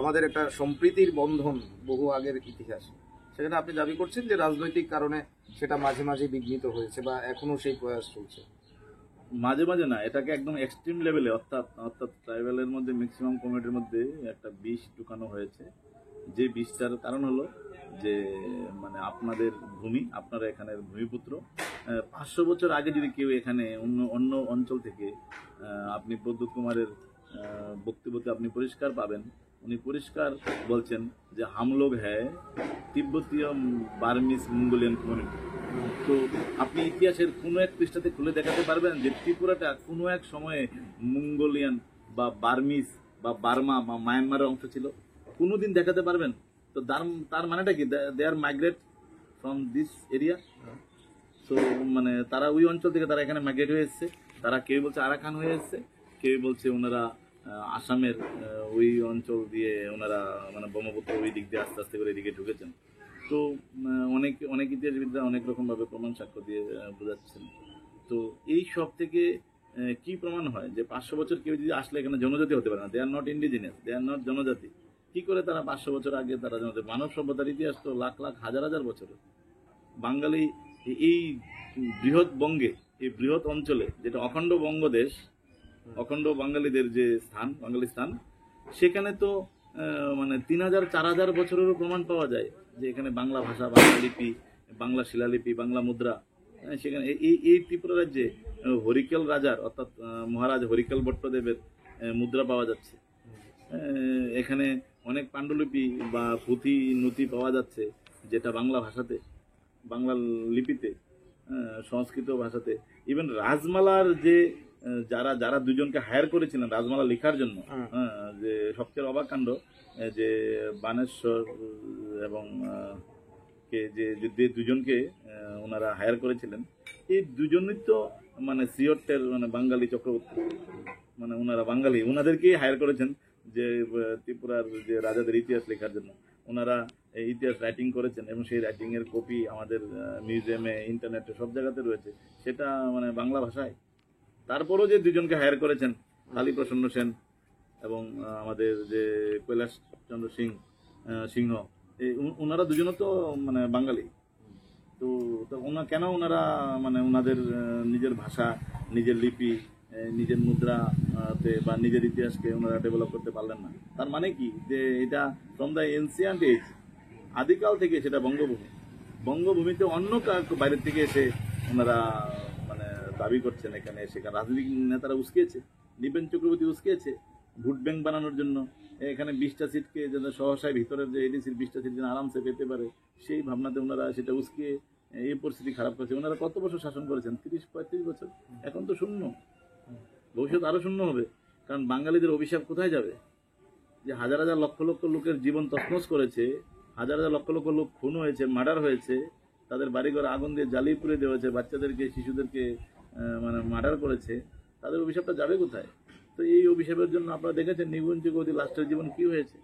আমাদের একটা সম্প্রীতির বন্ধন, বহু আগের ইতিহাস। সেখানে আপনি দাবি করছেন যে রাজনৈতিক কারণে সেটা মাঝে মাঝে বিঘ্নিত হয়েছে বা এখনো সেই প্রয়াস চলছে। মাঝে মাঝে না, এটাকে একদম এক্সট্রিম লেভেলে অর্থাৎ ট্রাইবালের মধ্যে ম্যাক্সিমাম কমিউনিটির মধ্যে একটা বিষ ঢুকানো হয়েছে। যে বিষটার কারণ হলো যে মানে আপনাদের ভূমি, আপনারা এখানের ভূমিপুত্র। 500 বছর আগে যদি কেউ এখানে অন্য অন্য অঞ্চল থেকে আপনি প্রদ্যুৎ কুমারের বক্তব্যতে আপনি পরিষ্কার পাবেন, উনি পরিষ্কার বলছেন যে হাম লোগ হ্যায় তিব্বতীয় বার্মিস মঙ্গোলিয়ান কমিউনিটি। তো আপনি ইতিহাসের কোনো এক পৃষ্ঠাতে খুলে দেখাতে পারবেন যে ত্রিপুরাটা কোনো এক সময়ে মঙ্গোলিয়ান বা বার্মিস বা বার্মা বা মায়ানমারের অংশ ছিল? কোনোদিন দেখাতে পারবেন? তো তার মানেটা কি? দে আর মাইগ্রেট ফ্রম দিস এরিয়া। তো মানে তারা ওই অঞ্চল থেকে তারা এখানে মাইগ্রেট হয়ে এসছে। তারা কেউ বলছে আরাকান হয়ে এসছে, কেউ বলছে ওনারা আসামের ওই অঞ্চল দিয়ে ওনারা মানে ব্রহ্মপুত্র ওই দিক দিয়ে আস্তে আস্তে করে এদিকে ঢুকেছেন। তো অনেক ইতিহাসবিদরা অনেক রকমভাবে প্রমাণ সাক্ষ্য দিয়ে বোঝাচ্ছেন। তো এই সব থেকে কি প্রমাণ হয় যে 500 বছর কেউ যদি আসলে এখানে জনজাতি হতে পারে না? They are not indigenous, they are not janajati. কি করে তারা 500 বছর আগে তারা জনজাতি? মানব সভ্যতার ইতিহাস তো লাখ লাখ হাজার হাজার বছরের। বাঙালি এই বৃহৎ বঙ্গে, এই বৃহৎ অঞ্চলে যেটা অখণ্ড বঙ্গদেশ, অখণ্ড বাঙালিদের যে স্থান, বাঙালি স্থান, সেখানে তো মানে 3000-4000 বছরেরও প্রমাণ পাওয়া যায় যে এখানে বাংলা ভাষা, বাংলা লিপি, বাংলা শিলালিপি, বাংলা মুদ্রা। সেখানে এই ত্রিপুরা রাজ্যে হরিকেল রাজার অর্থাৎ মহারাজ হরিকেল ভট্টদেবের মুদ্রা পাওয়া যাচ্ছে। এখানে অনেক পাণ্ডুলিপি বা পুঁথি নথি পাওয়া যাচ্ছে যেটা বাংলা ভাষাতে, বাংলা লিপিতে, সংস্কৃত ভাষাতে। ইভেন রাজমালার যে যারা যারা দুজনকে হায়ার করেছিলেন রাজমালা লেখার জন্য, যে সবচেয়ে অবাক কাণ্ড যে বানেশ্বর এবং কে যে দুজনকে ওনারা হায়ার করেছিলেন, এই দুজনই তো মানে সিওটের মানে বাঙালি চক্রবর্তী, মানে ওনারা বাঙালি, ওনাদেরকেই হায়ার করেছেন যে ত্রিপুরার যে রাজাদের ইতিহাস লেখার জন্য। ওনারা ইতিহাস রাইটিং করেছেন এবং সেই রাইটিং এর কপি আমাদের মিউজিয়ামে, ইন্টারনেটে সব জায়গাতে রয়েছে, সেটা মানে বাংলা ভাষায়। তারপরও যে দুজনকে হায়ার করেছেন, কালীপ্রসন্ন সেন এবং আমাদের যে কৈলাস চন্দ্র সিংহ, ওনারা দুজনও তো মানে বাঙালি। তো কেন ওনারা মানে ওনাদের নিজের ভাষা, নিজের লিপি, নিজের মুদ্রাতে বা নিজের ইতিহাসকে ওনারা ডেভেলপ করতে পারলেন না? তার মানে কি যে এটা ফ্রম দ্য এনসিয়েন্ট এজ, আদিকাল থেকে সেটা বঙ্গভূমিতে অন্য বাইরের থেকে এসে ওনারা মানে দাবি করছেন এখানে। সেখানে রাজনৈতিক নেতারা উস্কিয়েছে, নৃপেন চক্রবর্তী উস্কিয়েছে ভোট ব্যাংক বানানোর জন্য। এখানে 20টা সিটকে যেন সহসায় ভিতরের যে এডিসির 20টা সিট যেন আরামসে পেতে পারে, সেই ভাবনাতে ওনারা সেটা উস্কিয়ে এই পরিস্থিতি খারাপ করেছে। ওনারা কত বছর শাসন করেছেন? 30-35 বছর। এখন তো শূন্য, ভবিষ্যৎ আরো শূন্য হবে। কারণ বাঙালিদের অভিশাপ কোথায় যাবে? যে হাজার হাজার লক্ষ লক্ষ লোকের জীবন তছনছ করেছে, হাজার হাজার লক্ষ লক্ষ লোক খুন হয়েছে, মার্ডার হয়েছে, তাদের বাড়িঘর আগুন দিয়ে জ্বালিয়ে পুড়ে দেওয়া হয়েছে, বাচ্চাদেরকে, শিশুদেরকে মানে মার্ডার করেছে, তাদের অভিশাপটা যাবে কোথায়? তো এই অভিশাপের জন্য আপনারা দেখেছেন নিপুণ চক্রবর্তী লাস্টের জীবন কি হয়েছে।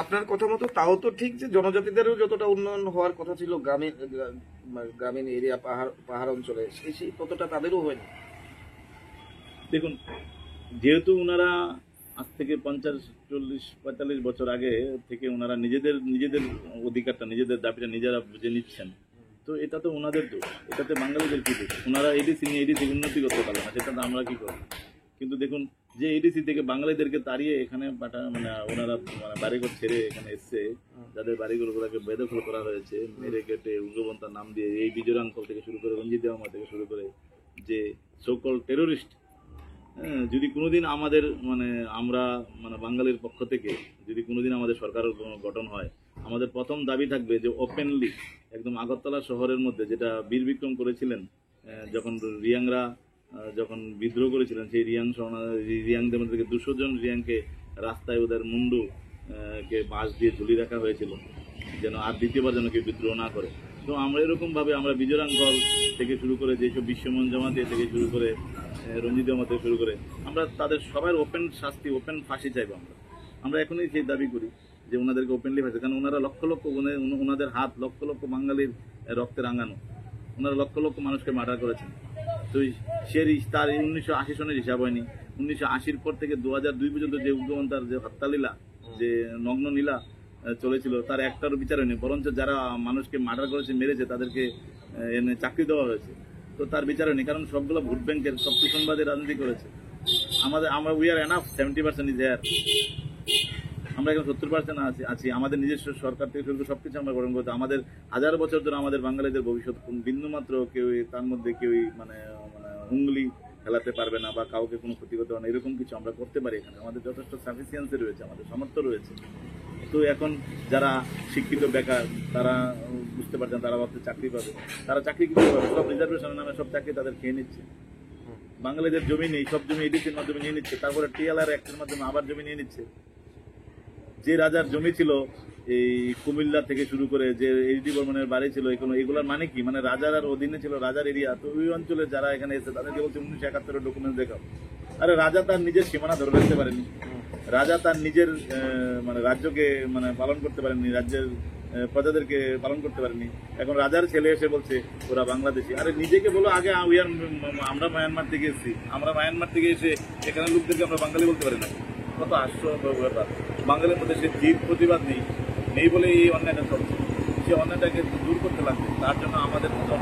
আপনার কথা মতো তাও তো ঠিক যে জনজাতিদেরও যতটা উন্নয়ন হওয়ার কথা ছিল গ্রামীণ এরিয়া, পাহাড় অঞ্চলে, সেই ততটা তাদেরও হয়নি। দেখুন, যেহেতু ওনারা আজ থেকে 50-40-45 বছর আগে থেকে ওনারা নিজেদের অধিকারটা, নিজেদের দাবিটা নিজেরা বুঝে নিচ্ছেন, তো এটা তো ওনাদের দোষ, এটাতে বাঙালিদের কি দোষ? ওনারা এডিসি নিয়ে এডিসি উন্নতি করতে পারবে না, সেটা তো আমরা কি করবো? কিন্তু দেখুন, যে এডিসি থেকে বাঙালিদেরকে তাড়িয়ে এখানে মানে ওনারা মানে বাড়িঘর ছেড়ে এখানে এসছে, যাদের বাড়িঘরগুলোকে বেদখল করা হয়েছে, মেরে কেটে উগ্রপন্থার নাম দিয়ে, এই বিজয় আঙ্কল থেকে শুরু করে রঞ্জিত দেওয়া থেকে শুরু করে যে সকল টেরোরিস্ট, যদি কোনোদিন আমাদের মানে আমরা মানে বাঙালির পক্ষ থেকে যদি কোনোদিন আমাদের সরকার গঠন হয়, আমাদের প্রথম দাবি থাকবে যে ওপেনলি একদম আগরতলা শহরের মধ্যে, যেটা বীর বিক্রম করেছিলেন যখন রিয়াংরা যখন বিদ্রোহ করেছিলেন, সেই রিয়াংদের মধ্যে থেকে 200 জন রিয়াংকে রাস্তায় ওদের মুন্ডু কে বাঁশ দিয়ে ঝুলিয়ে রাখা হয়েছিল, যেন আর দ্বিতীয়বার যেন কেউ বিদ্রোহ না করে। তো আমরা এরকমভাবে আমরা বিজয়রাঙ্গল থেকে শুরু করে যেসব বিশ্বমন জামাতে থেকে শুরু করে রঞ্জিত জামাত থেকে শুরু করে আমরা তাদের সবার ওপেন শাস্তি, ওপেন ফাঁসি চাইবো। আমরা এখনই সেই দাবি করি যে ওনাদেরকে ওপেনলি ফাঁসি, কারণ ওনারা লক্ষ লক্ষ ওনাদের হাত লক্ষ লক্ষ বাঙালির রক্তে রাঙানো, ওনারা লক্ষ লক্ষ মানুষকে মার্ডার করেছেন। তো তার 1980 সনের হিসাব হয়নি, 1980 পর থেকে 2002 পর্যন্ত যে উগ্রপন্থার যে হত্যালীলা, যে নগ্ন নীলা চলেছিল, তার একটারও বিচার হয়নি, বরঞ্চ যারা মানুষকে মার্ডার করেছে, মেরেছে, তাদেরকে এনে চাকরি দেওয়া হয়েছে। তো তার বিচার হয়নি, কারণ সবগুলো ভোট ব্যাংকের, সব তুষণবাদী রাজনীতি করেছে। আমরা we are enough, 70% is here. আমরা এখন 70% আছি। আমাদের নিজস্ব সরকার থেকে শুরু করে সবকিছু আমরা গ্রহণ করতে, আমাদের 1000 বছর ধরে আমাদের বাঙালিদের ভবিষ্যৎ বিন্দু মাত্র কেউ তার মধ্যে কেউই মানে উঙ্গলি খেলাতে পারবে না বা কাউকে কোনো ক্ষতি করতে পারবে না, এরকম কিছু আমরা করতে পারি। এখানে আমাদের যথেষ্ট সাফিসিয়েন্সি রয়েছে, আমাদের সামর্থ্য রয়েছে। তো এখন যারা শিক্ষিত বেকার, তারা বুঝতে পারছেন, তারা ভাবতে চাকরি পাবে, তারা চাকরি কি পাবে? সব রিজার্ভেশনের নামে সব চাকরি তাদের খেয়ে নিচ্ছে। বাঙালিদের জমি নেই, সব জমি এডিসির মাধ্যমে নিয়ে নিচ্ছে, তারপরে টিএলআর অ্যাক্টের মাধ্যমে আবার জমি নিয়ে নিচ্ছে। যে রাজার জমি ছিল এই কুমিল্লা থেকে শুরু করে, যে এইচডি বর্মনের বাড়ি ছিল, এগুলোর মানে কি, মানে রাজার আর অধীনে ছিল, রাজার এরিয়া। তো ওই অঞ্চলে যারা এখানে এসে তাদেরকে বলছে 1971 ডকুমেন্ট দেখাও। আরে রাজা তার নিজের সীমানা ধরে রাখতে পারেনি, রাজা তার নিজের মানে রাজ্যকে মানে পালন করতে পারেননি, রাজ্যের প্রজাদেরকে পালন করতে পারেনি। এখন রাজার ছেলে এসে বলছে ওরা বাংলাদেশি। আরে নিজেকে বলো আগে আমরা মায়ানমার থেকে এসেছি, আমরা মায়ানমার থেকে এসে এখানে লোকদেরকে আমরা বাঙালি বলতে পারি না। কত আশ্চর্য ব্যাপার! বাঙালির মধ্যে সে জিদ প্রতিবাদ নেই বলে এই অন্যায়টা চলছে। সে অন্যায়টাকে দূর করতে লাগবে, তার জন্য আমাদের মতন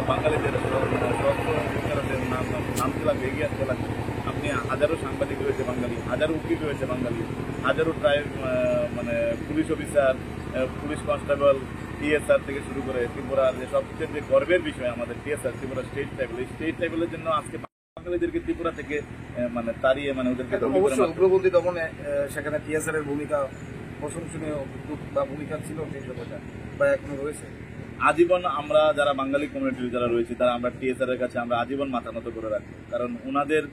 বাঙালিদের নামতে লাগবে, এগিয়ে আসতে লাগবে। আপনি হাজারো সাংবাদিক রয়েছে বাঙালি, হাজারো উকিল রয়েছে বাঙালি, হাজারো মানে police officer, police constable, TSR থেকে শুরু করে ত্রিপুরার যে সবচেয়ে যে গর্বের বিষয় আমাদের টিএসআর, ত্রিপুরা স্টেট ট্রাইবেল, এই স্টেট ট্রাইবেলের জন্য আজকে বাঙালিদেরকে ত্রিপুরা থেকে মানে তাড়িয়ে মানে ওদেরকে অবশ্যই উগ্রপন্থী দমনে সেখানে টিএসআর এর ভূমিকা প্রশংসনীয় বা ভূমিকা ছিল সেই সময়টা, বা এখনো রয়েছে। আজীবন আমরা যারা বাঙালি কমিউনিটির যারা রয়েছি, তারা আমরা টিএসআর এর কাছে আমরা আজীবন মাথা নত করে রাখবো, কারণ ওনাদের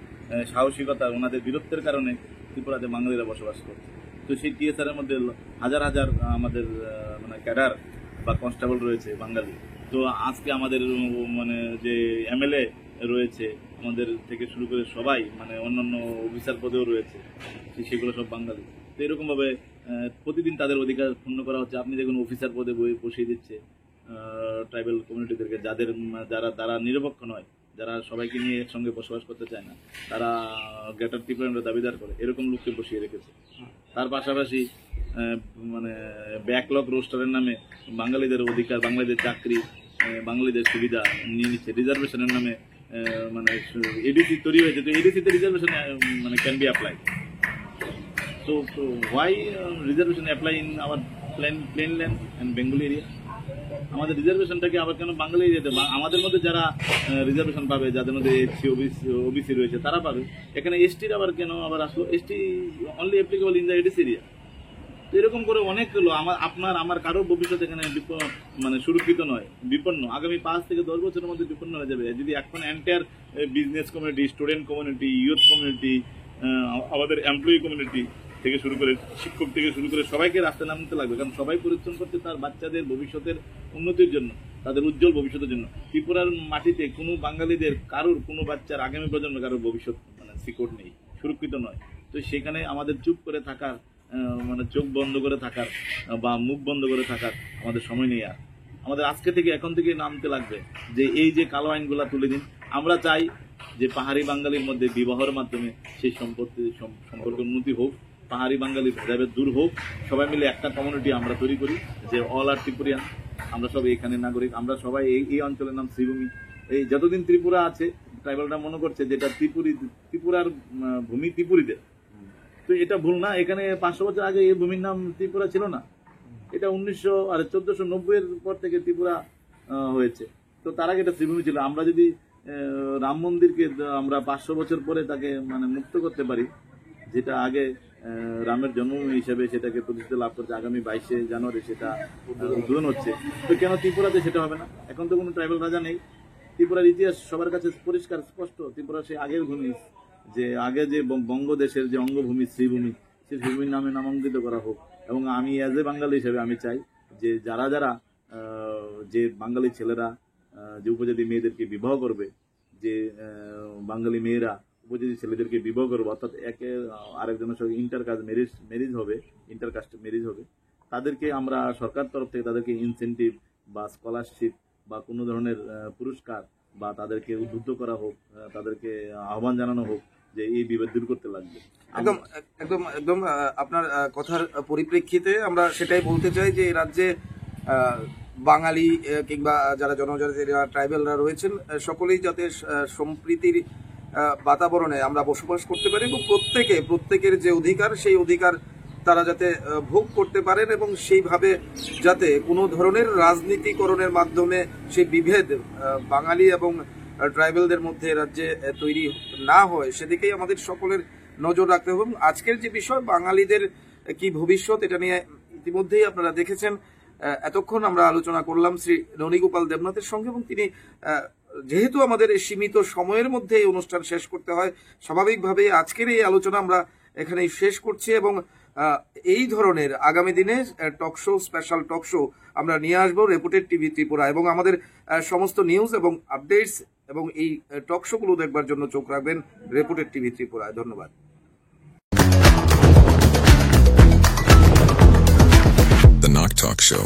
সাহসিকতা, ওনাদের বীরত্বের কারণে ত্রিপুরাতে বাঙালিরা বসবাস করছে। তো সেই টিএসআর এর মধ্যে হাজার হাজার আমাদের মানে ক্যাডার বা কনস্টেবল রয়েছে বাঙালি। তো আজকে আমাদের মানে যে এমএলএ রয়েছে আমাদের থেকে শুরু করে সবাই, মানে অন্যান্য অফিসার পদেও রয়েছে, সেগুলো সব বাঙালি। তো এরকমভাবে প্রতিদিন তাদের অধিকার ক্ষুণ্ণ করা হচ্ছে। আপনি দেখুন অফিসার পদে বসিয়ে দিচ্ছে ট্রাইবাল কমিউনিটিদেরকে, যারা নিরপেক্ষ নয়, যারা সবাইকে নিয়ে একসঙ্গে বসবাস করতে চায় না, তারা গ্রেটার ত্রিপুরার দাবিদার করে, এরকম লোককে বসিয়ে রেখেছে। তার পাশাপাশি মানে ব্যাকলগ রোস্টারের নামে বাঙালিদের অধিকার, বাঙালিদের চাকরি, বাঙালিদের সুবিধা নিয়ে নিচ্ছে। রিজার্ভেশনের নামে মানে এডিসি তৈরি হয়েছে, তো এডিসিতে রিজার্ভেশন মানে can be apply. So why reservation apply in our plain land and Bengali area? আমাদের রিজার্ভেশনটাকে আবার কেন বাঙালি এরিয়াতে? আমাদের মধ্যে যারা রিজার্ভেশন পাবে, যাদের মধ্যে এসসি ওবিসি রয়েছে, তারা পাবে। এখানে এসটির আবার কেন আবার আসলো? ST only applicable in the ADC area. তো এরকম করে অনেক আমার কারোর ভবিষ্যৎ এখানে মানে সুরক্ষিত নয়, বিপন্ন। আগামী 5 থেকে 10 বছরের মধ্যে বিপন্ন হয়ে যাবে যদি এখন entire business community, student community, youth community, আমাদের এমপ্লয়ি কমিউনিটি থেকে শুরু করে শিক্ষক থেকে শুরু করে সবাইকে রাস্তায় নামতে লাগবে, কারণ সবাই পরিশ্রম করছে তার বাচ্চাদের ভবিষ্যতের উন্নতির জন্য, তাদের উজ্জ্বল ভবিষ্যতের জন্য। ত্রিপুরার মাটিতে কোনো বাঙালিদের কোনো বাচ্চার আগামী প্রজন্মে কারোর ভবিষ্যৎ মানে সিকিউর নেই, সুরক্ষিত নয়। তো সেখানে আমাদের চুপ করে থাকার, মানে চোখ বন্ধ করে থাকার বা মুখ বন্ধ করে থাকার আমাদের সময় নেই। আর আমাদের আজকে থেকে এখন থেকে নামতে লাগবে যে এই যে কালো আইনগুলা তুলে দিন। আমরা চাই যে পাহাড়ি বাঙালির মধ্যে বিবাহের মাধ্যমে সেই সম্পর্ক উন্নতি হোক, পাহাড়ি বাঙালি ভেদাভেদ দূর হোক, সবাই মিলে একটা কমিউনিটি আমরা তৈরি করি যে অল আর ত্রিপুরিয়ান। আমরা সব এখানে নাগরিক, আমরা সবাই এই অঞ্চলের নাম শ্রীভূমি। এই যতদিন ত্রিপুরা আছে, ট্রাইবালরা মনে করছে যেটা ত্রিপুরার ভূমি ত্রিপুরীদের। তো এটা ভুল না। এখানে 500 বছর আগে এই ভূমির নাম ত্রিপুরা ছিল না। এটা 1490 এর পর থেকে ত্রিপুরা হয়েছে। তো তার আগে এটা শ্রীভূমি ছিল। আমরা যদি রাম মন্দিরকে আমরা 500 বছর পরে তাকে মানে মুক্ত করতে পারি, যেটা আগে রামের জন্মভূমি হিসেবে সেটাকে প্রতিষ্ঠা লাভ করছে, আগামী 22শে জানুয়ারি সেটা উদ্বোধন হচ্ছে, তো কেন ত্রিপুরাতে সেটা হবে না? এখন তো কোনো ট্রাইবাল রাজা নেই। ত্রিপুরার ইতিহাস সবার কাছে পরিষ্কার স্পষ্ট। ত্রিপুরা সেই আগের ভূমি, যে আগে যে বঙ্গদেশের যে অঙ্গভূমি শ্রীভূমি, সেই ভূমির নামে নামাঙ্কিত করা হোক। এবং আমি অ্যাজ এ বাঙালি হিসেবে আমি চাই যে যারা যে বাঙালি ছেলেরা যে উপজাতি মেয়েদেরকে বিবাহ করবে, যে বাঙালি মেয়েরা উপজাতি ছেলেদেরকে বিবাহ করবে, অর্থাৎ একে আরেকজনের সঙ্গে ইন্টারকাস্ট ম্যারেজ হবে, তাদেরকে আমরা সরকার তরফ থেকে তাদেরকে ইনসেন্টিভ বা স্কলারশিপ বা কোনো ধরনের পুরস্কার বা তাদেরকে উদ্বুদ্ধ করা হোক, তাদেরকে আহ্বান জানানো হোক যে এই বিবাদ দূর করতে লাগবে। একদম একদম একদম আপনার কথার পরিপ্রেক্ষিতে আমরা সেটাই বলতে চাই যে এই রাজ্যে বাঙালি কিংবা যারা জনজাতি ট্রাইবেলরা রয়েছেন সকলেই যাতে সম্প্রীতির বাতাবরণে আমরা বসবাস করতে পারি এবং প্রত্যেকের যে অধিকার সেই অধিকার তারা যাতে ভোগ করতে পারেন এবং সেইভাবে যাতে কোনো ধরনের রাজনীতিকরণের মাধ্যমে সেই বিভেদ বাঙালি এবং ট্রাইবেলদের মধ্যে রাজ্যে তৈরি না হয় সেদিকেই আমাদের সকলের নজর রাখতে হবে। এবং আজকের যে বিষয় বাঙালিদের কি ভবিষ্যৎ, এটা নিয়ে ইতিমধ্যেই আপনারা দেখেছেন এতক্ষণ আমরা আলোচনা করলাম শ্রী ননীগোপাল দেবনাথের সঙ্গে, এবং তিনি যেহেতু আমাদের সীমিত সময়ের মধ্যে এই অনুষ্ঠান শেষ করতে হয়, স্বাভাবিকভাবে আজকের এই আলোচনা আমরা এখানেই শেষ করছি এবং এই ধরনের আগামী দিনে স্পেশাল টক শো আমরা নিয়ে আসবো রেপুটেড টিভি ত্রিপুরা, এবং আমাদের সমস্ত নিউজ এবং আপডেটস এবং এই টক শো গুলো দেখবার জন্য চোখ রাখবেন রেপুটেড টিভি ত্রিপুরায়। ধন্যবাদ। The Knock Talk Show.